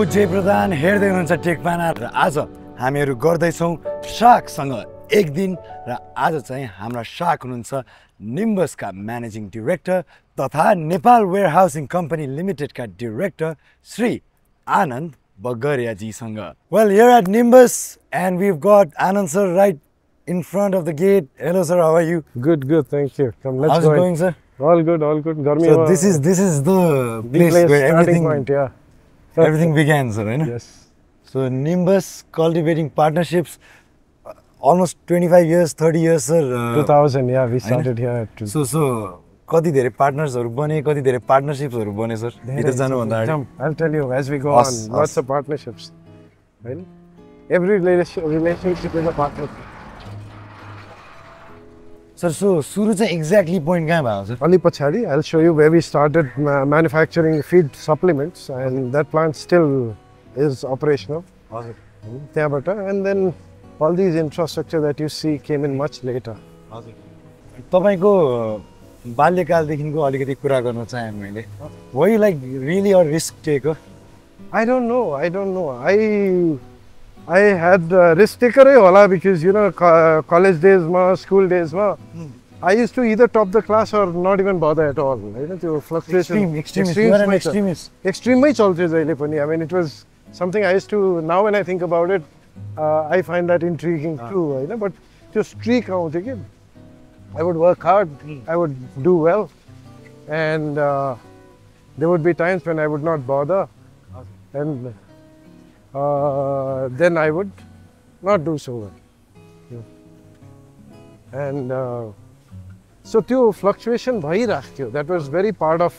जय प्रधान हेर्दै हुनुहुन्छ टेकपाना र आज हामीहरू गर्दैछौँ शार्कसँग एक दिन र आज चाहिँ हाम्रा शार्क हुनुहुन्छ निम्बसका म्यानेजिङ डाइरेक्टर तथा नेपाल वेयरहाउसिङ कम्पनी लिमिटेडका डाइरेक्टर श्री आनन्द बगरिया जीसँग। Well, here at Nimbus and we've got Anand sir right in front of the gate. Hello sir, how are you? Good, thank you. Come, let's How's go it going, sir? All good. Garmi So this is the place where everything point, yeah. Everything began, sir, right? Yes. So Nimbus cultivating partnerships, almost 25 years, 30 years, sir. 2000, yeah, we started here at 2000. So कति धेरै पार्टनर्सहरु बने, कति धेरै पार्टनरशिप्सहरु बने sir? भित्र जानु भन्दा अगाडि I'll tell you as we go on. Lots of partnerships. Right? Every relationship is a partnership. Sir, so सुरु चाहिँ exactly point कहाँ भयो sir? Ali pachadi, I'll show you where we started manufacturing feed supplements, and that plant still is operational. त्यहाँबाट, and then all these infrastructure that you see came in much later. तपाईको बाल्यकालदेखिको अलिकति कुरा गर्न चाहे मैले. Were you like really a risk taker? I don't know. I had risk taker होला because you know college days school days I used to either top the class or not even bother at all. You know, the fluctuation. Extremist. You are an extremist. Extreme chalche jaile pani. I mean, it was something I used to. Now when I think about it, I find that intriguing too. You know, but to streak out again. I would work hard, I would do well, and there would be times when I would not bother, and then I would not do so well. And so त्यो fluctuation bhairakhthyo, that was very part of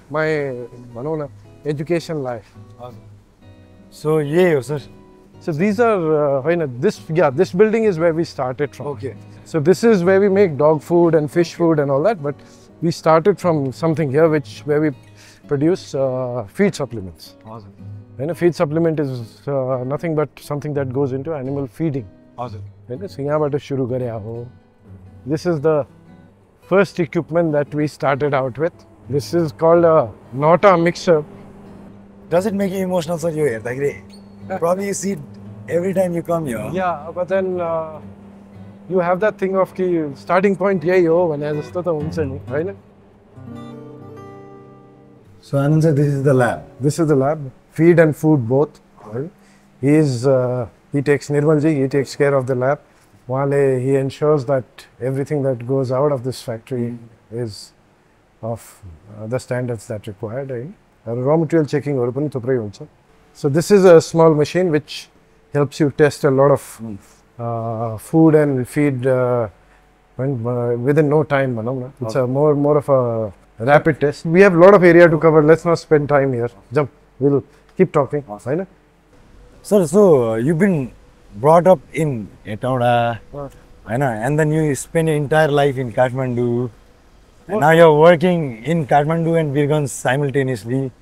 my भनौँ न education life. So yeah, sir. So these are this building is where we started from. Okay. So this is where we make dog food and fish food and all that, but we started from something here where we produce feed supplements. Awesome. And a feed supplement is nothing but something that goes into animal feeding. Awesome. This is the first equipment that we started out with. This is called a Nota mixer. Does it make you emotional, sir? You hear? Probably you see it every time you come here. Yeah, but then you have that thing of ki starting point yahi ho bhane jasto ta huncha ni, right? So Anand sir, this is the lab. This is the lab, feed and food both. Right? He takes Nirmalji, he takes care of the lab. He ensures that everything that goes out of this factory is of the standards that required. Right? Raw material checking haru pani thuprai huncha. So this is a small machine which helps you test a lot of food and feed within no time. It's a more of a rapid test. We have a lot of area to cover. Let's not spend time here. Jump. We'll keep talking. Awesome. Sir, so you've been brought up in Etauda, and then you spend your entire life in Kathmandu. And now you're working in Kathmandu and Virganj simultaneously.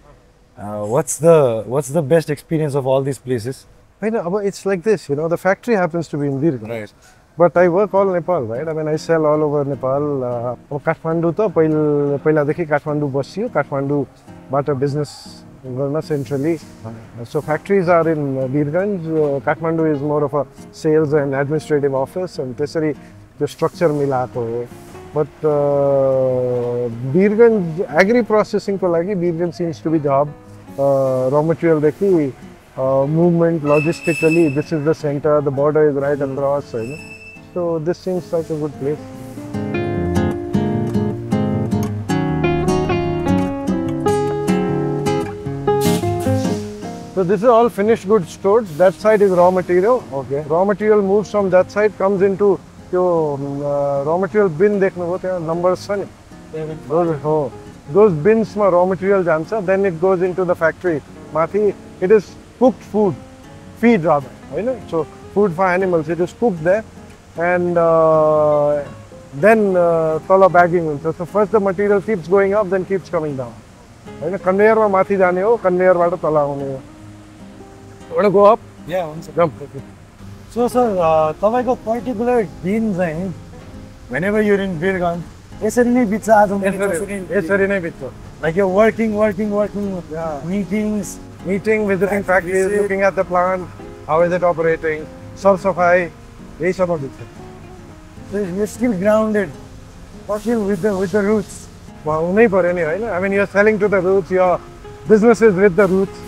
What's the best experience of all these places? It's like this, you know, the factory happens to be in Virganj. Right. But I work all Nepal, right? I mean, I sell all over Nepal. Kathmandu ta पहिला देखि Kathmandu बसियो, Kathmandu बाट business गर्न centrally. So factories are in Virganj. Kathmandu is more of a sales and administrative office, and त्यसरी त्यो structure मिलाएको हो. But Virganj agri processing को लागि Virganj seems to be the hub. Raw material देखि movement logistically, this is the center. The border is right across. You know? So this seems like a good place. So this is all finished goods stored. That side is raw material. Okay. Raw material moves from that side, comes into your raw material bin. Dekhnu ho numbers chha ni. Those bins ma raw material jancha. Then it goes into the factory. Mathi, it is cooked food, feed rather. You know? So food for animals. It is cooked there, and then tala bagging. So first the material keeps going up, then keeps coming down. Conveyor ma mathi jane ho, conveyor bata tala hune ho. You want to go up? Yeah, once. Jump. So sir, तपाईको particular दिन चाहिँ whenever you're in Virganj, यसरी नै बित्छ आज यसरी नै बित्छ. Like you're working, Yeah. meetings, meeting, visiting factories, looking at the plant, how is it operating, safai, यही सब होती है. So you're still grounded, still with the roots. Well, नहीं परे नहीं है ना. I mean, you're selling to the roots. Your business is with the roots.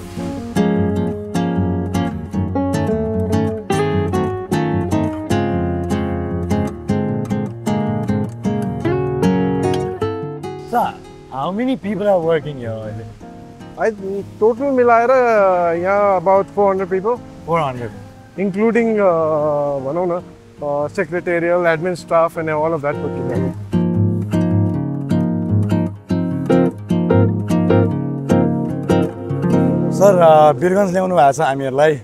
So, how many people are working here? I total मिलाएर यहाँ about 400 people. 400. Including secretarial, admin staff, and all of that put together. Sir, Birgans ल्याउनु भएको छ हामीहरूलाई.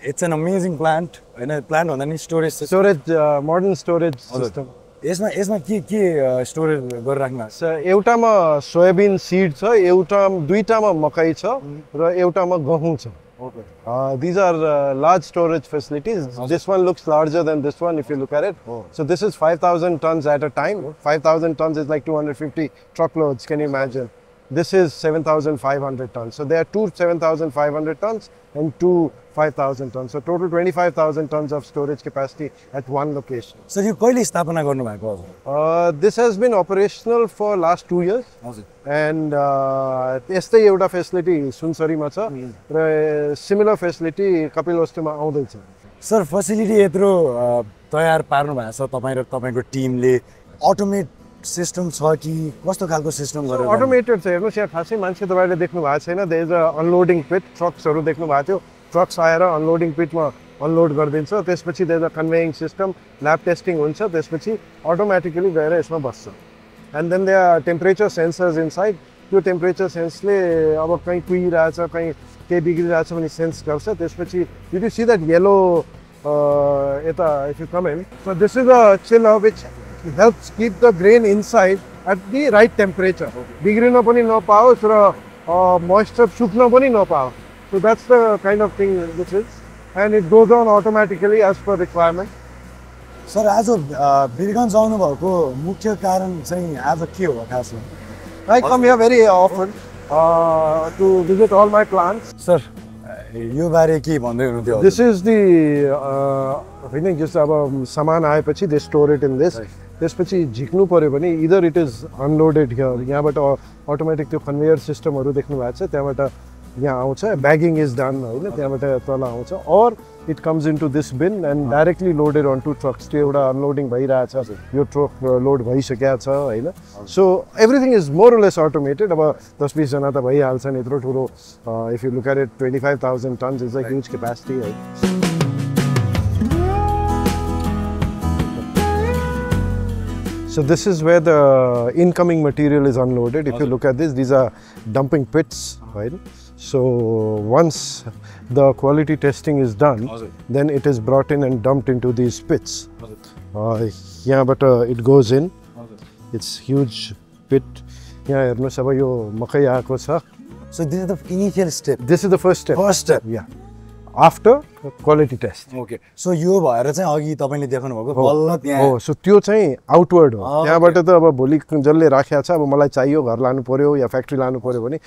It's an amazing plant. हैन plant भन्दा नि storage system. Storage, modern storage system. यसमा के स्टोरेज गरिराख्नु भएको छ? एउटामा सोयाबिन सीड छ, दुईटामा मकै छ र एउटामा गहुँ छ. Okay. These are large storage facilities. This one looks larger than this one if you look at it. So this is 5,000 tons at a time. 5,000 tons is like 250 truckloads, can you imagine? This is 7,500 tons. So there are two 7,500 tons and two 5,000 tons. So total 25,000 tons of storage capacity at one location. So you कहिले स्थापना गर्नु भएको हो? This has been operational for last 2 years. And यस्तै एउटा facility सुनसरीमा छ र similar facility कपिलवस्तुमा आउँदैछ. Sir, facility यत्रो तयार पार्नु भएको छ तपाईं र तपाईंको टिमले. Automate system छ कि कस्तो खालको सिस्टम गरेर? Automated छ. हेर्नुस् यहाँ खासै मान्छे तपाईले देख्नु भएको छैन. There is a unloading pit. Trucksहरु देख्नु भएको थियो. Trucks आएर unloading pitमा unload गरिदिन्छ. त्यसपछि there is a conveying system. Lab testing हुन्छ. त्यसपछि automatically गएर यसमा बस्छ. And then there are temperature sensors inside. त्यो temperature sense ले अब कहीं कुहिरहेछ, कहीं के बिग्रिरहेछ भने sense गर्छ. त्यसपछि did you see that yellow if you come in? So this is a chiller which helps keep the grain inside at the right temperature. बिग्रिन पनि नपाओस् र moisture सुक्न पनि नपाओस्. So that's the kind of thing this is, and it goes on automatically as per requirement. Sir, आज बिरगन्ज आउनु भएको मुख्य कारण चाहिँ आज के हो खासमा? I come here very often to visit all my plants. Sir, यो बारे के भन्दै हुनुहुन्थ्यो? This is the हैन जस्तो अब सामान आएपछि they store it in this. त्यसपछि झिक्नु पर्यो भने either it is unloaded here. यहाँबाट automatic त्यो conveyor systemहरु देख्नु भएको छ. त्यहाँबाट यहाँ आउँछ, bagging is done हैन, त्यहाँबाट तल आउँछ, or it comes into this bin and directly loaded onto trucks. त्यो एउटा unloading भइरहेछ, यो truck load भइसकेको छ हैन. So everything is more or less automated. अब 10-20 जना त भइहाल्छन् यत्रो ठुलो. If you look at it, 25,000 tons is a huge capacity. So this is where the incoming material is unloaded. If you look at this, these are dumping pits, right? So once the quality testing is done, then it is brought in and dumped into these pits. Yeah, but it goes in. It's huge pit. Yeah, so this is the initial step. This is the first step. First step. Yeah. After quality test. Okay. So यो भएर चाहिँ अघि तपाईले देख्नु भएको बल्ल त्यहाँ हो. So त्यो चाहिँ आउटवर्ड हो. त्यहाँबाट त अब भोलि जसले राखेको छ अब मलाई चाहियो घर लानु पर्यो या फ्याक्ट्री लानु पर्यो भने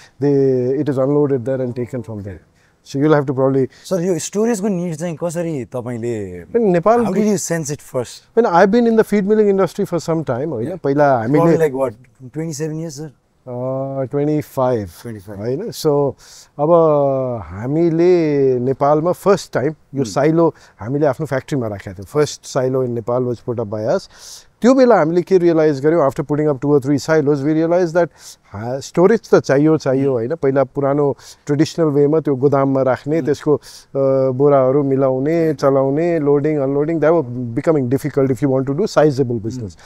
it is unloaded there and taken from there. So you'll have to probably. Sir, यो storage को need चाहिँ कसरी तपाईले? In Nepal, how did you sense it first? When I've been in the feed milling industry for some time, होइन पहिला हामीले like what 27 years sir? 25 हैन. So अब हामीले नेपालमा फर्स्ट टाइम यो साइलो हामीले आफ्नो फ्याक्ट्रीमा राखेको थियो. First silo in Nepal was put up by us. त्यो बेला हामीले के रियलाइज गर्यौं after putting up 2 or 3 silos we realized that storage त चाहियो हैन. पहिला पुरानो ट्रेडिसनल वेमा त्यो गोदाममा राख्ने, त्यसको बोराहरू मिलाउने, चलाउने, loading unloading, that was becoming difficult if you want to do sizable business.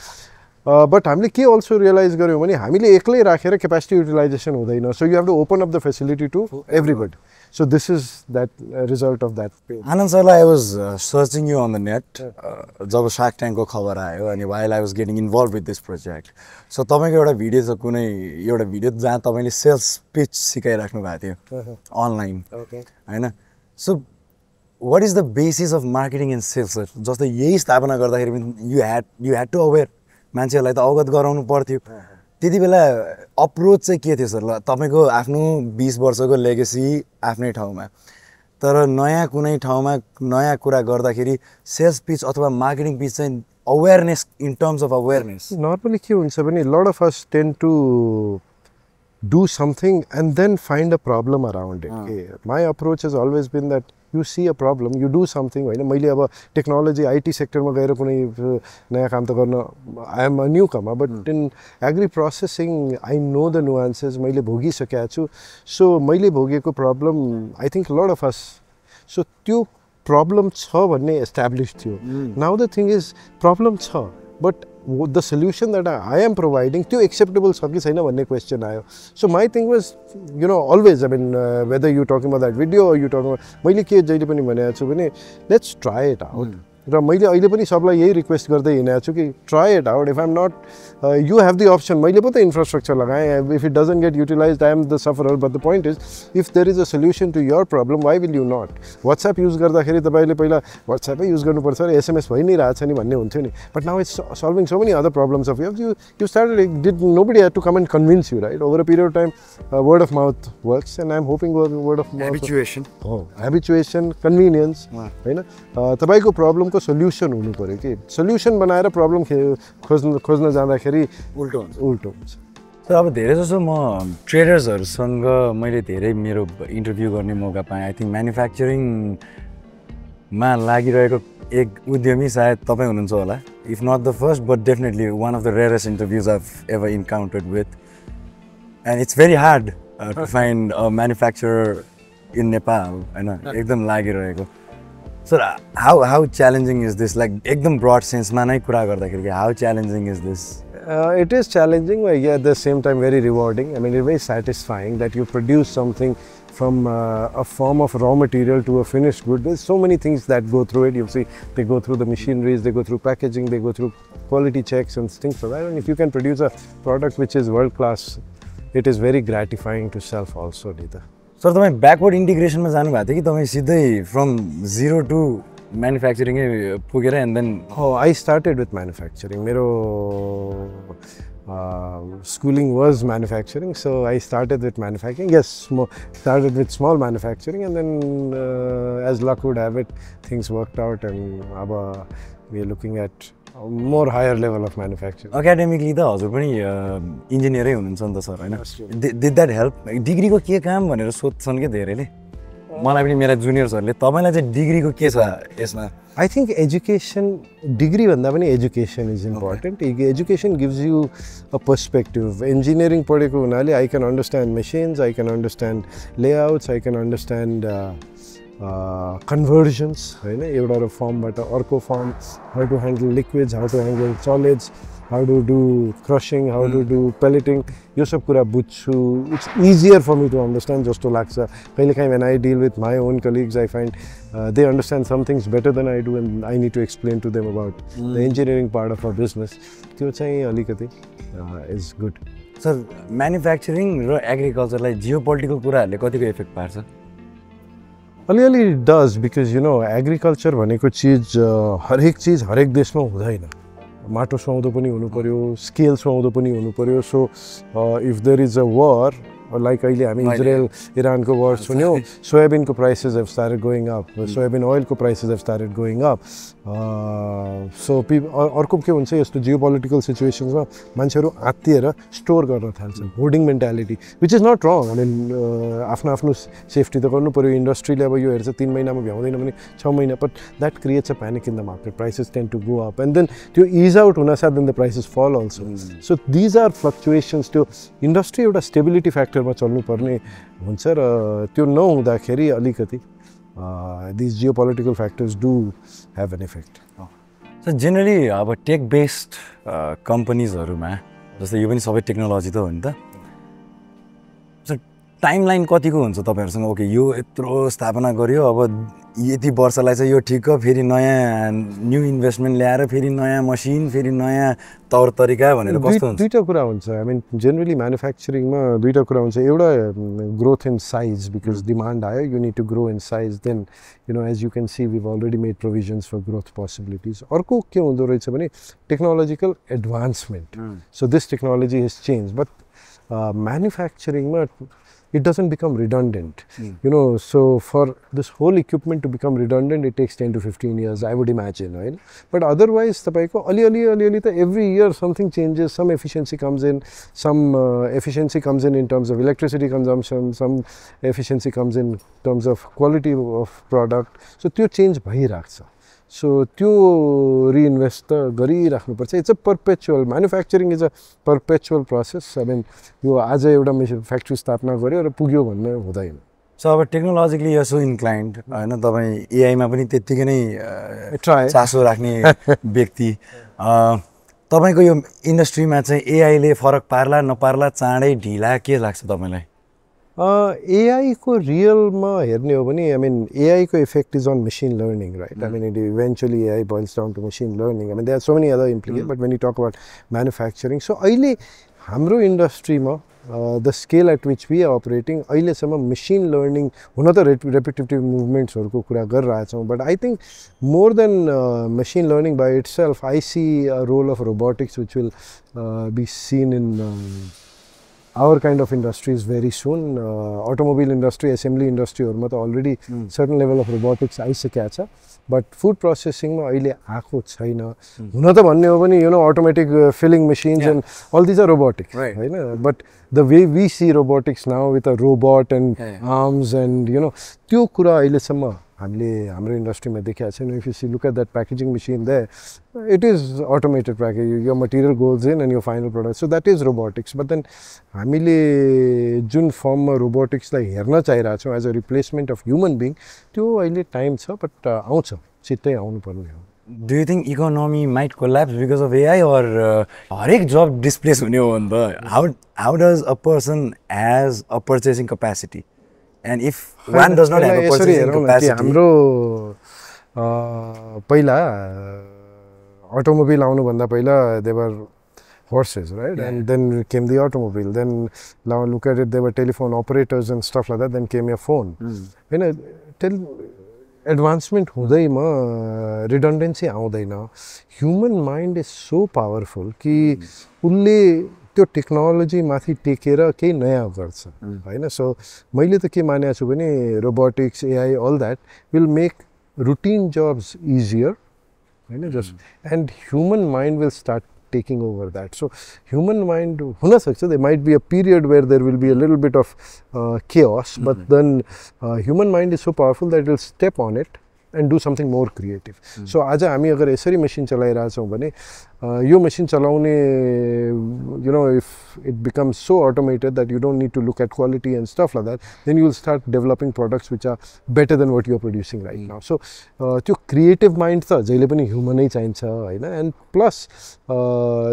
But हामीले के also realize गर्यौं भने हामीले एक्लै राखेर capacity utilization हुँदैन. So you have to open up the facility to everybody. So this is that result of that. Anand sir, I was searching you on the net. Job Shark Tank को खबर आयो अनि while I was getting involved with this project. So तपाईको एउटा video छ, कुनै एउटा video जहाँ तपाईले सेल्स पिच सिकाइराख्नु भएको थियो अनलाइन. Okay. हैन. So what is the basis of marketing and sales sir? जस्तो यही स्थापना गर्दाखेरि you had to aware मान्छेहरुलाई त अवगत गराउनु पर्थ्यो. त्यति बेला अप्रोच चाहिँ के थियो सर? ल तपाईँको आफ्नो 20 वर्षको लेगेसी आफ्नै ठाउँमा, तर नयाँ कुनै ठाउँमा नयाँ कुरा गर्दाखेरि सेल्स पिच अथवा मार्केटिङ पिच चाहिँ awareness, in terms of awareness normally के हुन्छ भने lot of us tend to do something and then find a problem around it. Okay. My approach has always been that you see a problem, you do something. होइन मैले अब technology IT सेक्टरमा गएर कुनै नयाँ काम त गर्न, I am a newcomer, but in agri processing I know the nuances, मैले भोगिसकेको छु. सो मैले भोगेको problem I think lot of us, so त्यो प्रब्लम छ भन्ने एस्टाब्लिस थियो. Now the thing is problem छ, but the solution that I am providing त्यो acceptable छ कि छैन भन्ने question आयो. So my thing was, you know, always, I mean, whether you talking about that video or you talking about, मैले के जहिले पनि भनेको छु भने let's try it out. र मैले अहिले पनि सबलाई यही रिक्वेस्ट गर्दै हिँडेको छु कि try it out. If I am not, you have the option. मैले पो त इन्फ्रास्ट्रक्चर लगाएँ. If it doesn't get utilize I am the sufferer. But the point is if there is a solution to your problem, why will you not? WhatsApp use गर्दाखेरि तपाईँले पहिला वाट्सएपै use गर्नुपर्छ र SMS भइ नै रहेछ नि भन्ने हुन्थ्यो नि. But now it's solving so many other problems of you started, did nobody had to come and convince you, right? Over a period of time word of mouth works, and I am hoping word of mouth, habituation, convenience, होइन? तपाईँको प्रब्लमको solution हुनु पर्यो कि solution बनाएर problem खोज्न जाँदाखेरि उल्टो हुन्छ. सर अब धेरै जसो म ट्रेडर्सहरूसँग मैले धेरै मेरो इन्टरभ्यू गर्ने मौका पाएँ. आई थिङ्क म्यानुफ्याक्चरिङमा लागिरहेको एक उद्यमी सायद तपाईँ हुनुहुन्छ होला. If not the first but definitely one of the rarest interviews I've ever encountered with. And it's very hard to find a manufacturer in Nepal, होइन? एकदम लागिरहेको. Sir, how challenging is this? Like, ekdam broad sense ma nai kura garदाखेरि how challenging is this? It is challenging, but yeah, at the same time very rewarding. I mean, it's very satisfying that you produce something from a form of raw material to a finished good. There's so many things that go through it. You see, they go through the machineries, they go through packaging, they go through quality checks and things like that. And if you can produce a product which is world class, it is very gratifying to self also, Nita. Sir तपाईँ backward इन्टिग्रेसनमा जानुभएको थियो कि तपाईँ सिधै from zero two म्यानुफ्याक्चरिङै पुगेर and then? हो, I started with manufacturing. मेरो schooling was manufacturing, so I started with manufacturing. Yes, started with small manufacturing, and then as luck would have it, things worked out, and we are looking at more higher level of manufacturing. Academically त हजुर पनि इन्जिनियरै हुनुहुन्छ नि त sir, हैन? Did that help? डिग्रीको के काम भनेर सोध्छन् के धेरैले. मलाई पनि मेरा जुनियर्सहरूले तपाईलाई चाहिँ डिग्रीको के छ यसमा? I think education, degree भन्दा पनि education is important. Okay. Education gives you a perspective. Engineering पढेको हुनाले I can understand machines, I can understand layouts, I can understand conversions, हैन? एउटा फर्मबाट अर्को form, how to handle liquids, how to handle solids, how to do crushing, how to do pelleting, यो सब कुरा बुझ्छु. It's easier for me to understand जस्तो लाग्छ. कहिलेकाहीँ when I deal with my own colleagues, I find they understand some things better than I do, and I need to explain to them about the engineering part of our business. त्यो चाहिँ अलिकति is good. Sir, manufacturing र एग्रिकल्चरलाई geopolitical कुराहरूले कतिको effect पार्छ? अलिअलि does, because you know agriculture भनेको चीज हरेक चीज हरेक देशमा हुँदैन. माटो सुहाउँदो पनि हुनु पर्यो, स्केल सुहाउँदो पनि हुनु पर्यो. So if there is a war, like अहिले हामी इजरायल इरानको वार सुन्यौँ, सोयाबिनको prices have started going up, soybean ओइलको prices have started going up. So अर्को के हुन्छ, यस्तो जियो पोलिटिकल सिचुएसन्समा मान्छेहरू आत्तिएर स्टोर गर्न थाल्छन्, hoarding mentality, which is not wrong. I mean आफ्नो आफ्नो सेफ्टी त गर्नु पऱ्यो. इन्डस्ट्रीले अब यो हेर्छ 3 महिनामा भ्याउँदैन भने 6 महिना, but that creates a panic in the market. Prices tend to go up, and then त्यो इज आउट हुन साथ then the prices fall also. So these are fluctuations. त्यो इन्डस्ट्री एउटा स्टेबिलिटी फ्याक्टरमा चल्नुपर्ने हुन्छ, र त्यो नहुँदाखेरि अलिकति these geopolitical factors do have an effect. So generally अब टेक बेस्ड कम्पनीजहरुमा जस्तै यो पनि सबै टेक्नोलोजी त हो नि त. सो टाइमलाइन कतिको हुन्छ तपाईहरुसँग? ओके, यो यत्रो स्थापना गर्यो, अब यति वर्षलाई चाहिँ यो ठिक हो फेरि नयाँ न्यू इन्भेस्टमेन्ट ल्याएर फेरि नयाँ मसिन फेरि नयाँ तौर तरिका भनेर कस्तो हुन्छ दुईटा कुरा हुन्छ आई मिन जेनरली म्यानुफ्याक्चरिङमा दुईटा कुरा हुन्छ एउटा growth in size because demand आयो you need to grow in size then you know as you can see we already made provisions for growth possibilities अर्को के हुँदो रहेछ भने technological advancement so this technology has change but म्यानुफ्याक्चरिङमा it doesn't become redundant. You know, so for this whole equipment to become redundant, it takes 10 to 15 years, I would imagine, right? But otherwise, every year something changes, some efficiency comes in, efficiency comes in terms of electricity consumption, some efficiency comes in terms of quality of product. So, त्यो change भइराख्छ. So, त्यो reinvest गरिराख्नुपर्छ. It's a perpetual, manufacturing is a perpetual process. I mean, यो आज एउटा factory स्थापना गर्यो र पुग्यो भन्ने हुँदैन. सो अब टेक्नोलोजिकली यसो इन्क्लाइन्ड होइन तपाईँ एआईमा पनि त्यत्तिकै नै चासो राख्ने व्यक्ति तपाईँको यो इन्डस्ट्रीमा चाहिँ एआईले फरक पार्ला नपार्ला चाँडै ढिला के लाग्छ तपाईँलाई AI को realमा हेर्ने हो भने I mean AI को effect is on machine learning, right? I mean it eventually AI boils down to machine learning. I mean there are so many other implications, but when you talk about manufacturing, so अहिले हाम्रो इन्डस्ट्रीमा the scale at which we are operating अहिलेसम्म machine learning हुन त repetitive movements-हरुको कुरा गरिरहेछौँ, but I think more than machine learning by itself, I see a role of robotics which will be seen in our kind of industries very soon. Automobile industry, assembly industry हरूमा त already certain level of robotics आइसकेको छ, but food processing मा अहिले आएको छैन. हुन त भन्ने हो भने you know automatic filling machines and all these are robotic, right? But the way we see robotics now with a robot and arms and you know त्यो कुरा अहिलेसम्म हामीले हाम्रो इन्डस्ट्रीमा देखेको छैन. If you see, look at that packaging machine there, it is automated packaging. Your material goes in and your final product. So that is robotics. But then हामीले जुन फर्ममा रोबोटिक्सलाई हेर्न चाहिरहेको छौँ as a replacement of human being त्यो अहिले time छ but आउँछ छिट्टै आउनुपर्ने हो. Do you think economy might collapse because of AI or हरेक जब डिस्प्लेस हुने हो भने त how does a person has a purchasing capacity? And if one does not have a purchasing capacity, हाम्रो पहिला automobile आउनु भन्दा पहिला there were horses, right? And then came the automobile. Then now look at it, there were telephone operators and stuff like that. Then came your phone. You know, advancement हुँदैमा redundancy आउँदैन. Human mind is so powerful कि उसले त्यो technology माथि टेकेर केही नयाँ गर्छ हैन. सो मैले त के मानेको छु भने robotics AI all that will make routine jobs easier हैन just and human mind will start taking over that. So human mind हुन सक्छ, there might be a period where there will be a little bit of chaos, but then human mind is so powerful that it will step on it and do something more creative. So आज हामी अगर यसरी machine चलाइरहेछौँ भने यो machine चलाउने you know if it becomes so automated that you don't need to look at quality and stuff like that, then you will start developing products which are better than what you are producing right now. So त्यो creative mind त जहिले पनि human नै चाहिन्छ हैन. And plus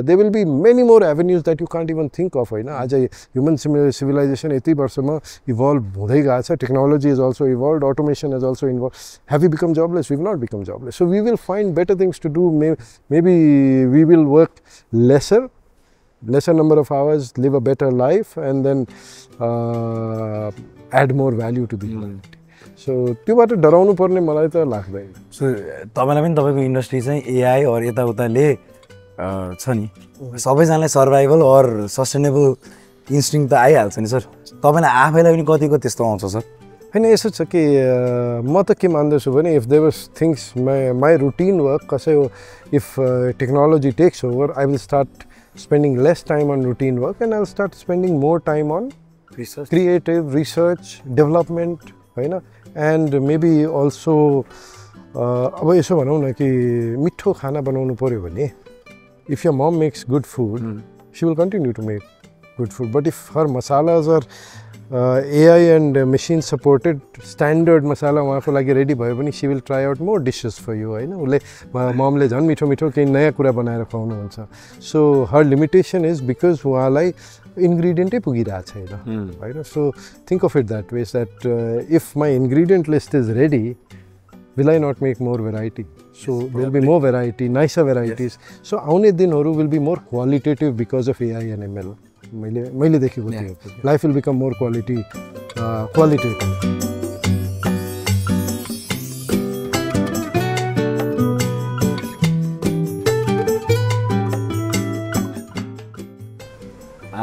there will be many more avenues that you can't even think of हैन. आज human civilization यति वर्षमा evolve हुँदै गएको छ. Technology has also evolved, automation has also evolved. Have we become jobless? We've not become jobless. So we will find better things to do. Maybe we will work lesser number of hours, live a better life, and then add more value to the humanity. So त्योबाट डराउनु पर्ने मलाई त लाग्दैन. So तपाईलाई पनि तपाईको industry चाहिँ एआई और यताउताले छ नि सबैजनालाई सर्भाइभल और सस्टेनेबल इन्स्टिङ त आइहाल्छ नि सर. तपाईलाई आफैलाई पनि कतिको त्यस्तो आउँछ सर? हैन यसो छ कि म त के मान्दछु भने if there was things my routine work कसै हो if technology takes over I will start spending less time on routine work and I'll start spending more time on research, creative research, development हैन. And maybe also अब यसो भनौँ न कि मिठो खाना बनाउनु पर्यो भने if your mom makes good food she will continue to make good food, but if her masalas are AI and machine supported standard masala उहाँको लागि रेडी भयो भने she will try out more dishes for you हैन. उसले ममले झन् मिठो मिठो केही नयाँ कुरा बनाएर खुवाउनु हुन्छ. So her limitation is because उहाँलाई इन्ग्रेडिएन्टै पुगिरहेको छैन हैन. So think of it that way, that if my ingredient list is ready will I not make more variety? So there will be more variety, nicer varieties. So आउने दिनहरू will be more qualitative because of AI and ML. मैले देखेको थियो. Life will become more qualitative.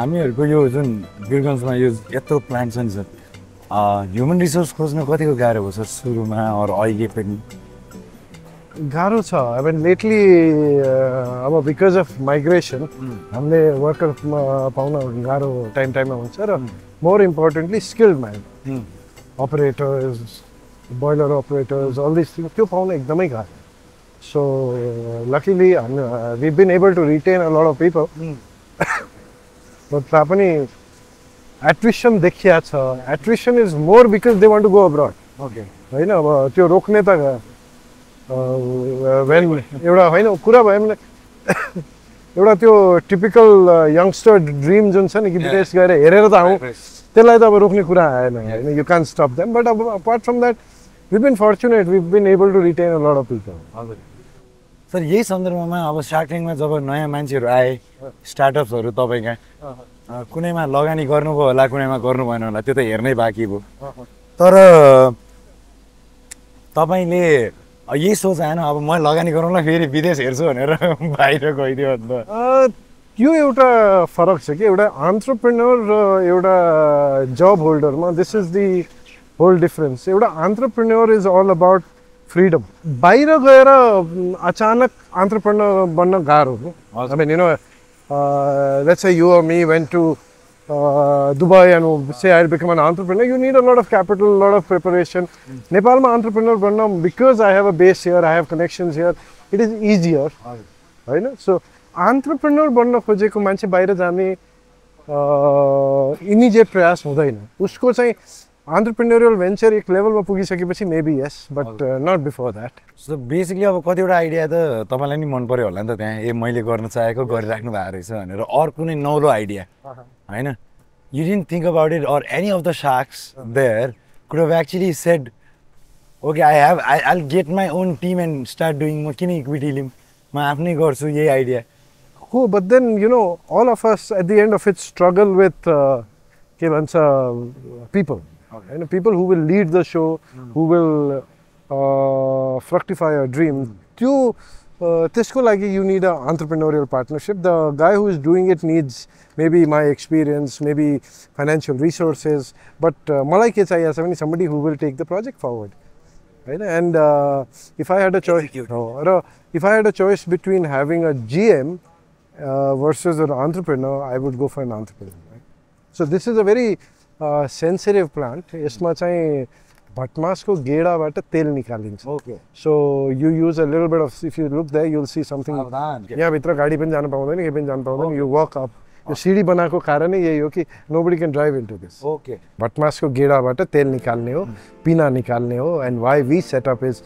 हामीहरूको यो जुन वीरगन्जमा यो यत्रो प्लान्ट छ नि सर, ह्युमन रिसोर्स खोज्न कतिको गाह्रो भयो सर सुरुमा अर अहिले पनि? गाह्रो छ. I mean lately अब because of migration हामीले वर्कर पाउन गाह्रो टाइममा हुन्छ र more importantly skilled man, operators, boiler operators, all these things त्यो पाउन एकदमै गाह्रो. So luckily we've been able to retain a lot of people. But तापनि attrition देखिया छ. Attrition is more because they want to go abroad. Okay. हैन अब त्यो रोक्ने त when एउटा हैन कुरा भयो भने एउटा त्यो टिपिकल यंगस्टर ड्रीम जुन छ नि कि विदेश गएर हेरेर त आउँ त्यसलाई त अब रोक्ने कुरा आएन हैन. You can't stop them, but apart from that we've been fortunate, we've been able to retain a lot of people. Sir यही सन्दर्भमा अब शार्क ट्याङ्कमा जब नयाँ मान्छेहरू आए, स्टार्टअप्सहरू तपाईँका कुनैमा लगानी गर्नुभयो होला, कुनैमा गर्नु भएन होला, त्यो त हेर्नै बाँकी भयो. तर तपाईँले यही सोच आएन अब म लगानी गरौँला फेरि विदेश हेर्छु भनेर बाहिर गइदियो अन्त? यो एउटा फरक छ कि एउटा एन्टरप्रेन्योर र एउटा जब होल्डरमा this is the whole difference. एउटा entrepreneur is all about freedom. बाहिर गएर अचानक एन्टरप्रेन्योर बन्न गाह्रो हो. I mean, you know, let's say you or me went to Dubai and say I'll become an entrepreneur. You need a lot of capital, a lot of preparation. Nepalma entrepreneur banna, because I have a base here, I have connections here, it is easier. Right? So entrepreneur banna खोजेको मान्छे बाहिर जाने immediate प्रयास हुँदैन. उसको चाहिँ entrepreneurial venture एक लेभलमा पुगिसकेपछि maybe yes, but not before that. So basically अब कतिवटा आइडिया त तपाईलाई नि मन पर्यो होला नि त त्यहाँ ए मैले गर्न चाहेको गरिराख्नु भएको रहेछ भनेर अर कुनै नौलो आइडिया हैन? You didn't think about it, or any of the sharks there could have actually said, okay, I'll get my own team and start doing म किन इक्विटी लिम, म आफ्नै गर्छु यही idea. Oh, but then you know all of us at the end of it struggle with के भन्छ people. Okay. And people who will lead the show, who will fructify a dream. त्यसको लागि you need an entrepreneurial partnership. The guy who is doing it needs maybe my experience, maybe financial resources, but मलाई के चाहिएको छ भने somebody who will take the project forward. Right? And if I had a choice, if I had a choice between having a GM versus an entrepreneur, I would go for an entrepreneur. Right? So this is a very sensitive plant. यसमा चाहिँ भटमासको गेडाबाट तेल निकालिन्छ. Okay. So you use a little bit of, if you look there, you'll see something. यहाँ भित्र गाडी पनि जान पाउँदैन, के पनि जान पाउँदैन. You walk up. यो सिडी बनाएको कारण यही हो कि nobody can drive into this. Okay. भटमासको गेडाबाट तेल निकाल्ने हो, पिना निकाल्ने हो, and why we set up is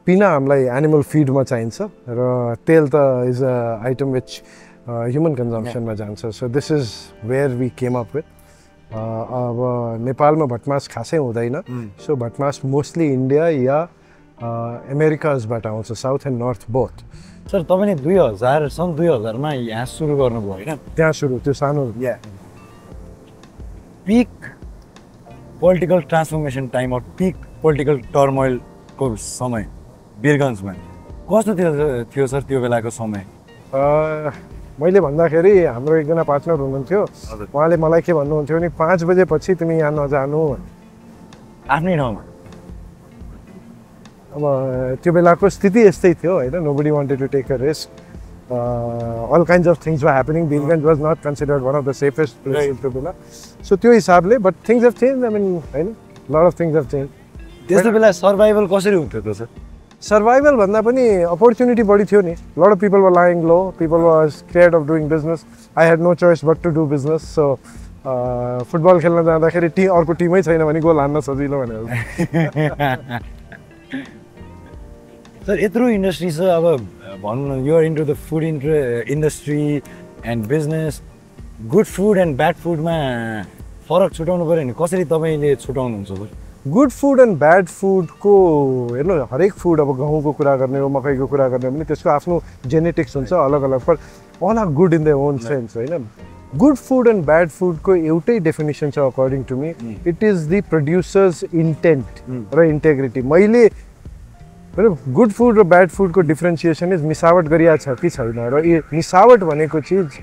पिना हामीलाई animal feed मा चाहिन्छ र तेल त is a item which human consumption मा जान्छ. So this is where we came up with. अब नेपालमा भटमास खासै हुँदैन. सो भटमास मोस्टली इन्डिया या अमेरिकाजबाट आउँछ, south and north both. Sir तपाईले 2000 2000 मा यहाँ सुरु गर्नुभयो हैन? त्यहाँ सुरु त्यो सानो peak political transformation time of peak political turmoil को समय वीरगन्जमा कस्तो थियो सर त्यो बेलाको समय? मैले भन्दाखेरि हाम्रो एकजना पार्टनर हुनुहुन्थ्यो, उहाँले मलाई के भन्नुहुन्थ्यो भने 5 बजेपछि तिमी यहाँ नजानु आफ्नै ठाउँमा. अब त्यो बेलाको स्थिति यस्तै थियो हैन. Nobody wanted to take a risk. All kinds of things were happening. Birganj was not considered one of the safest places to be. So त्यो हिसाबले, but things have changed. I mean, हैन, a lot of things have changed. त्यस्तो बेला survival कसरी हुन्थ्यो त sir? Survival भन्दा पनि opportunity बढी थियो नि. A lot of people were lying low. People were scared of doing business. I had no choice but to do business. So football खेल्न जाँदाखेरि अर्को टिमै छैन भने गोल हान्न सजिलो भनेर. सर यत्रो इन्डस्ट्री छ, अब भन्नु you are into the food industry and business. Good food and bad फुडमा फरक छुटाउनु पर्यो नि, कसरी तपाईँले छुटाउनुहुन्छ सर? गुड फुड एन्ड ब्याड फुडको हेर्नु हरेक फुड अब गहुँको कुरा गर्ने हो मकैको कुरा गर्ने हो भने त्यसको आफ्नो जेनेटिक्स हुन्छ अलग अलग पर all are good in the own sense होइन गुड फुड एन्ड ब्याड फुडको एउटै डेफिनेसन छ according to me it is the producer's intent र इन्टेग्रिटी मैले गुड फुड र ब्याड फुडको डिफ्रेन्सिएसन इज मिसावट गरिया छ कि छैन र यो मिसावट भनेको चिज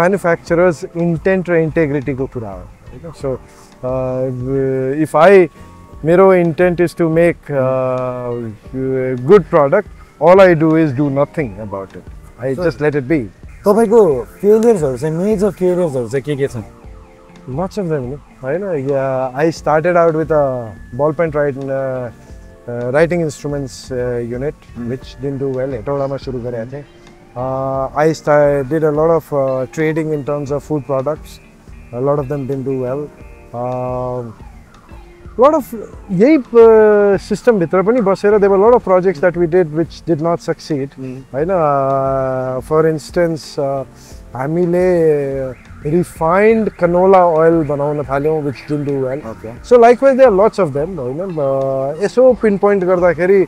म्यानुफ्याक्चरर्स इन्टेन्ट र इन्टेग्रिटीको कुरा हो होइन सो इफ मेरो intent is to make good product all I do is do nothing about it. I just let it be. तपाईको फेलियर्सहरु चाहिँ मेजर फेलियर्सहरु चाहिँ के छन्? Lots of them, होइन I started out with a ball pen writing instruments unit which didn't do well. हेटौडामा सुरु गरेको थिएँ. I did a lot of trading in terms of food products. A lot of them didn't do well. Lot of यही system भित्र पनि बसेर there were a lot of projects that we did which did not succeed होइन for instance हामीले refined canola oil बनाउन थाल्यौं which didn't do well so likewise there are lots of them होइन यसो pinpoint गर्दाखेरि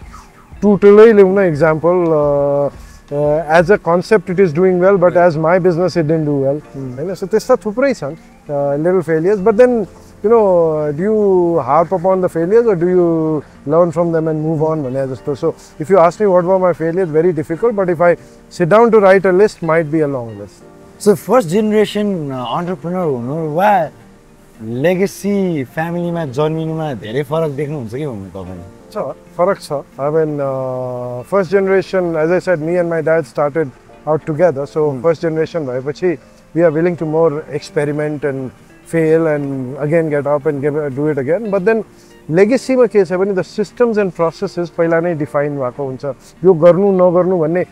टुटुलै ल्याउन example as a concept it is doing well but as my business it didn't do well होइन so त्यस्ता थुप्रै छन् little failures but then you know, do you harp upon the failures or do you learn from them and move on? So if you ask me what were my failures, very difficult, but if I sit down to write a list, might be a long list. So first generation entrepreneur why legacy family मा जन्मिनुमा धेरै फरक देख्नुहुन्छ के भन्नु तपाईले? छ फरक छ. I mean first generation as I said me and my dad started out together so first generation भएपछि we are willing to more experiment and fail and again get up and do it again but then legacy ma ke cha bhane the systems and processes पहिला नै define भएको हुन्छ यो गर्नु नगर्नु भन्ने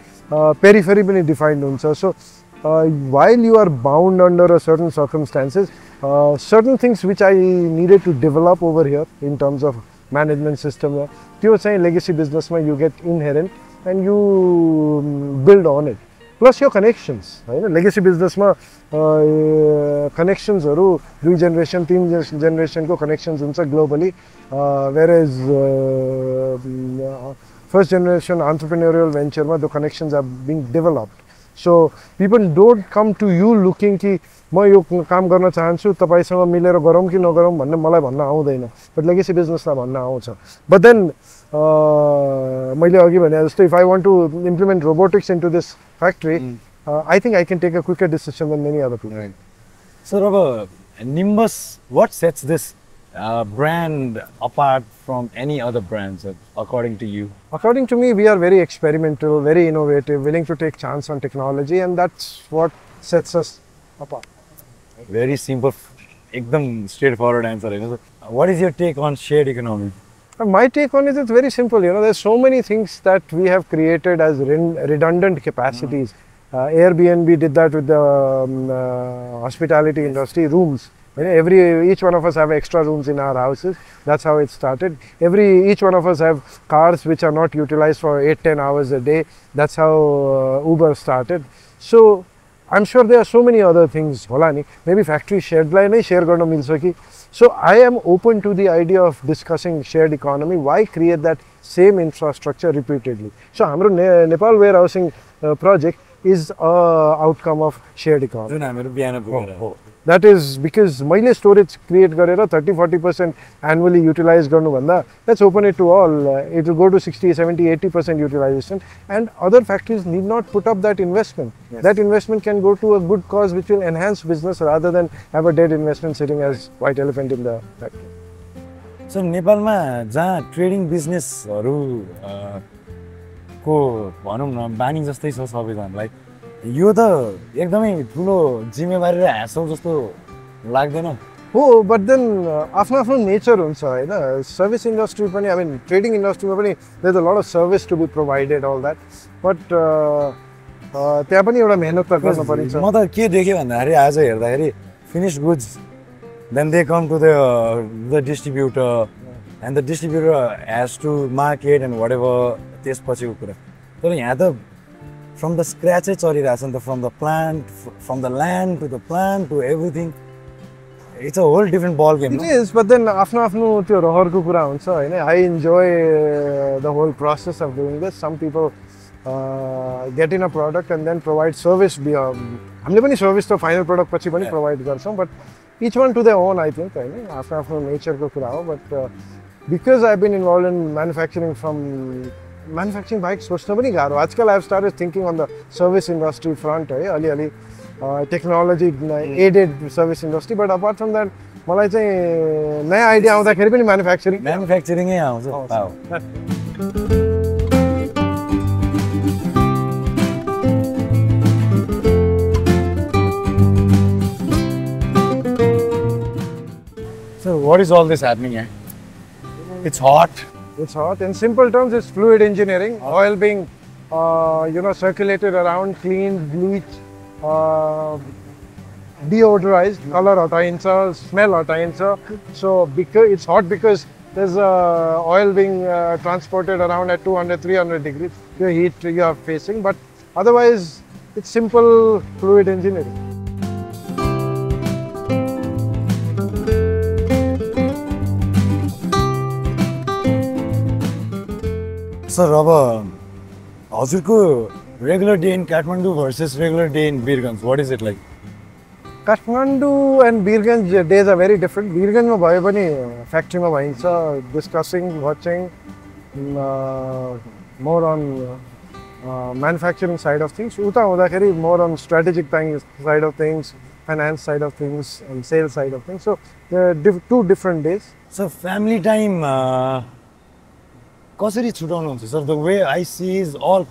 periphery पनि defined हुन्छ so while you are bound under a certain circumstances certain things which I needed to develop over here in terms of management system त्यो चाहिँ legacy business ma you get inherent and you build on it plus your connections होइन legacy business ma connections haru दुई generation तीन generation को connections हुन्छ globally whereas first generation entrepreneurial venture ma the connections are being developed so people don't come to you looking कि म यो काम गर्न चाहन्छु तपाईसँग मिलेर गरौँ कि नगरौँ भन्ने मलाई भन्न आउँदैन but legacy business ला भन्न आउँछ but then मैले अघि भने जस्तो if I want to implement robotics into this factory I think I can take a quicker decision than many other people. Right. So Nimbus, what sets this brand apart from any other brands according to you? According to me, we are very experimental, very innovative, willing to take chance on technology and that's what sets us apart. Very simple, ekdam straightforward answer. What is your take on shared economy? My take on it is very simple. There's so many things that we have created as redundant capacities. Airbnb did that with the hospitality industry, rooms. Each one of us have extra rooms in our houses. That's how it started. Each one of us have cars which are not utilized for 8-10 hours a day. That's how Uber started. So I'm sure there are so many other things. Maybe factory shared line share garna milcha ki. So I am open to the idea of discussing shared economy. Why create that same infrastructure repeatedly? So hamro Nepal warehousing project is a outcome of shared economy. That is because मैले storage create गरेर 30-40% annually utilize गर्नु भन्दा let's open it to all. It will go to 60, 70, 80% utilization and other factories need not put up that investment. Yes. That investment can go to a good cause which will enhance business rather than have a dead investment sitting as white elephant in the factory. So नेपालमा जहाँ trading बिजनेसहरु को भनौं न बानी जस्तै छ सबैजनालाई यो त एकदमै ठुलो जिम्मेवारी र ह्यासल जस्तो लाग्दैन हो बट देन आफ्नो आफ्नो नेचर हुन्छ हैन सर्भिस इन्डस्ट्री पनि आई मिन ट्रेडिङ इन्डस्ट्रीमा पनि there is a lot of service to be provided all that but त्यहाँ पनि एउटा मेहनत त गर्न पर्छ म त के देखे भन्दाखेरि आज हेर्दाखेरि finish goods then they come to the distributor and the distributor has to market and whatever त्यसपछिको कुरा तर यहाँ त from the scratch चलिरहेछ नि त from the plant from the land to the plant to everything It's a whole different ball game. It is, but then आफ्नो त्यो रहरको कुरा हुन्छ हैन. I enjoy the whole process of doing this. Some people get in a product and then provide service हामीले पनि service त final product पछि पनि प्रोवाइड गर्छौं, but each one to their own, I think, हैन. आफ्नो नेचरको कुरा हो, but because I've been involved in manufacturing बाहेक सोच्न पनि गाह्रो. आजकल I've started thinking on the service industry front है, अलि technology aided service industry, but apart from that मलाई चाहिँ नयाँ आइडिया आउँदाखेरि पनि म्यानुफ्याक्चरिङै आउँछ. So what is all this happening here? It's hot. It's hot. In simple terms, it's fluid engineering. Oil being, circulated around, cleaned, bleached, deodorized, color hataincha, smell hataincha. So because it's hot because there's oil being transported around at 200, 300 degrees. The heat you are facing, but otherwise it's simple fluid engineering. Sir, अब हजुरको regular day in Kathmandu versus regular day in Birganj, what is it like? Kathmandu and Birganj days are very different. Birganj ma bhayo pani factory ma bhaincha, discussing, watching, more on manufacturing side of things. Uta huँदाखेरि more on strategic side of things, finance side of things, and sales side of things. So there are two different days. So family time कसरी छुटाउनुहुन्छ sir? The way I see is all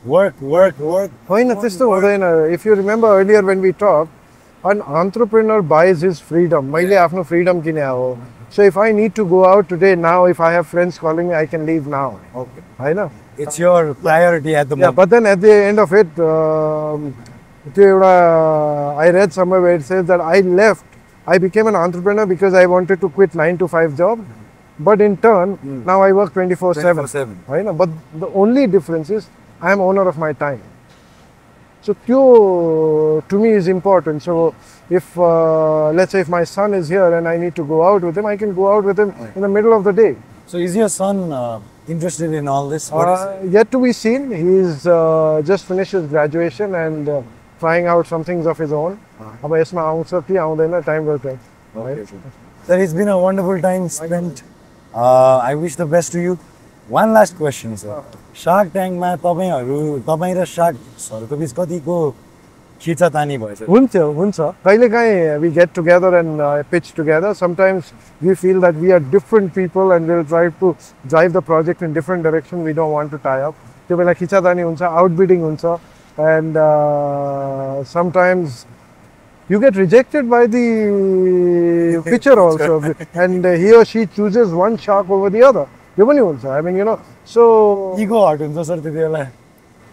work. होइन त्यस्तो हुँदैन. If you remember earlier when we talked, an entrepreneur buys his freedom. मैले आफ्नो freedom किने हो. So if I need to go out today, now if I have friends calling me, I can leave now. Okay. होइन? It's your priority at the moment. Yeah, but then at the end of it, I read somewhere where it says that I became an entrepreneur because I wanted to quit 9 to 5 job. But in turn, now I work 24/7. Right? But the only difference is I am owner of my time. So to me is important. So if let's say if my son is here and I need to go out with him, I can go out with him in the middle of the day. So is your son interested in all this? Yet to be seen. He's just finished his graduation and trying out some things of his own. अब यसमा आउँछ कि आउँदैन, time will tell. Okay. Sir, it's been a wonderful time spent. I wish the best to you. One last question, sir. Shark Tank मा तपाईं र Sharks-हरुको बीच कतिको खिचातानी भयो सर? हुन्छ. कहिलेकाहीँ we get together and pitch together. Sometimes we feel that we are different people and we'll try to drive the project in different direction. We don't want to tie up. त्यो बेला खिचातानी हुन्छ, outbidding हुन्छ, and sometimes you get rejected by the pitcher also, and he or she chooses one shark over the other. I mean, so ego hurt हुन्छ sir त्यति बेला.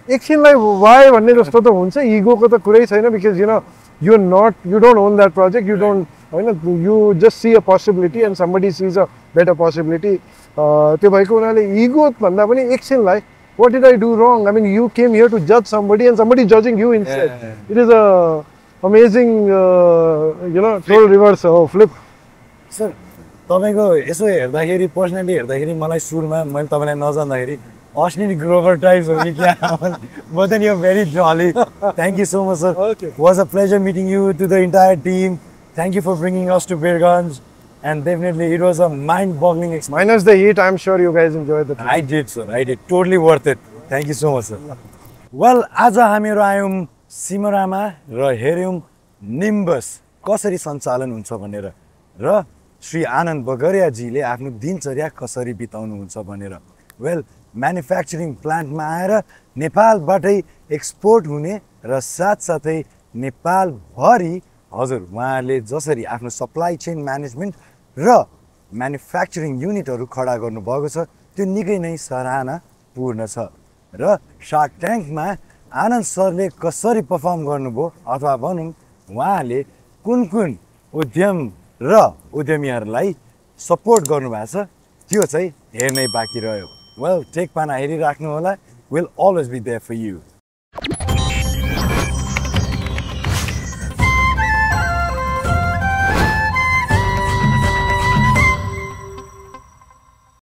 एकछिनलाई why भन्ने जस्तो त हुन्छ, ego को त कुरै छैन, because you don't own that project, you just see a possibility and somebody sees a better possibility. त्यो भएको हुनाले ego भन्दा पनि एकछिनलाई what did I do wrong? I mean, you came here to judge somebody and somebody judging you instead. It is a amazing, total reverse, flip. Sir, तपाईको यसो हेर्दाखेरि personally हेर्दाखेरि मलाई सुरुमा मैले तपाईलाई नजान्दाखेरि Ashwini Grover types हो कि क्या? But then you're very jolly. Thank you so much, sir. Okay. It was a pleasure meeting you, to the entire team. Thank you for bringing us to Birganj. And definitely it was a mind-boggling experience. Minus the heat, I'm sure you guys enjoyed the trip. I did, sir. I did. Totally worth it. Thank you so much, sir. Well, आज हामीहरु आयौं सिमरामा र हेर्यौं nimbus कसरी सञ्चालन हुन्छ भनेर र श्री आनन्द बगरिया जीले आफ्नो दिनचर्या कसरी बिताउनु हुन्छ भनेर. वेल, म्यानुफ्याक्चरिङ प्लान्टमा आएर नेपालबाटै एक्सपोर्ट हुने र साथसाथै नेपालभरि हजुर उहाँले जसरी आफ्नो सप्लाई चेन म्यानेजमेन्ट र म्यानुफ्याक्चरिङ युनिटहरु खडा गर्नुभएको छ त्यो निकै नै सराहनापूर्ण छ. र शार्क ट्याङ्कमा आनन्द सरले कसरी परफर्म गर्नुभयो अथवा भनौं उहाँले कुन उद्यम र उद्यमीहरुलाई सपोर्ट गर्नुभएको छ त्यो चाहिँ हेर्नै बाँकी रह्यो. Well, Techpana हेरिराख्नु होला. We'll always be there for you.